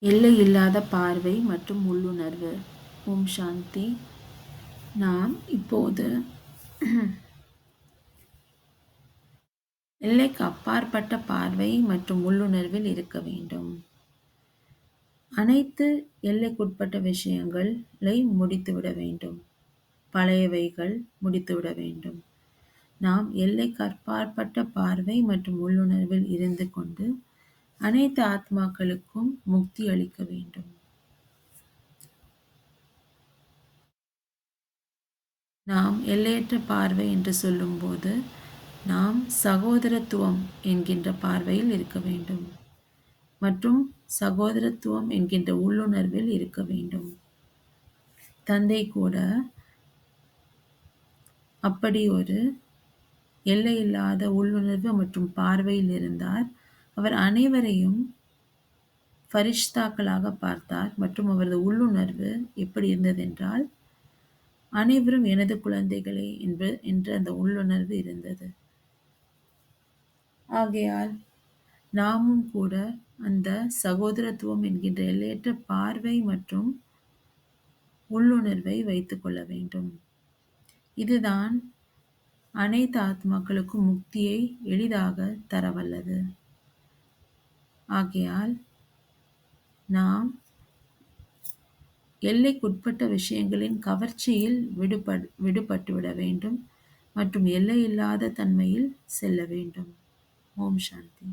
எல்லையில்லாத பார்வை மற்றும் உள்ளுணர்வு. ஓம் சாந்தி. நாம் இப்போது எல்லைக்கு அப்பாற்பட்ட பார்வை மற்றும் உள்ளுணர்வில் இருக்க வேண்டும். அனைத்து எல்லைக்குட்பட்ட விஷயங்களை முடித்துவிட வேண்டும். பழையவைகள் முடித்துவிட வேண்டும். நாம் எல்லைக்கு அப்பாற்பட்ட பார்வை மற்றும் உள்ளுணர்வில் இருந்து கொண்டு அனைத்து ஆத்மாக்களுக்கும் முக்தி அளிக்க வேண்டும். நாம் எல்லையற்ற பார்வை என்று சொல்லும்போது நாம் சகோதரத்துவம் என்கின்ற பார்வையில் இருக்க வேண்டும் மற்றும் சகோதரத்துவம் என்கின்ற உள்ளுணர்வில் இருக்க வேண்டும். தந்தை கூட அப்படி ஒரு எல்லையில்லாத உள்ளுணர்வு மற்றும் பார்வையில் இருந்தார். அவர் அனைவரையும் ஃபரிஷ்தாக்களாக பார்த்தார் மற்றும் அவரது உள்ளுணர்வு எப்படி இருந்ததென்றால், அனைவரும் எனது குழந்தைகளே என்ற அந்த உள்ளுணர்வு இருந்தது. ஆகையால் நாமும் கூட அந்த சகோதரத்துவம் என்கின்ற எல்லையற்ற பார்வை மற்றும் உள்ளுணர்வை வைத்துக் கொள்ள வேண்டும். இதுதான் அனைத்து ஆத்மாக்களுக்கும் முக்தியை எளிதாக தரவல்லது. ஆகையால் நாம் எல்லைக்குட்பட்ட விஷயங்களின் கவர்ச்சியில் விடுபட்டுவிட வேண்டும் மற்றும் எல்லையில்லாத தன்மையில் செல்ல வேண்டும். ஓம் சாந்தி.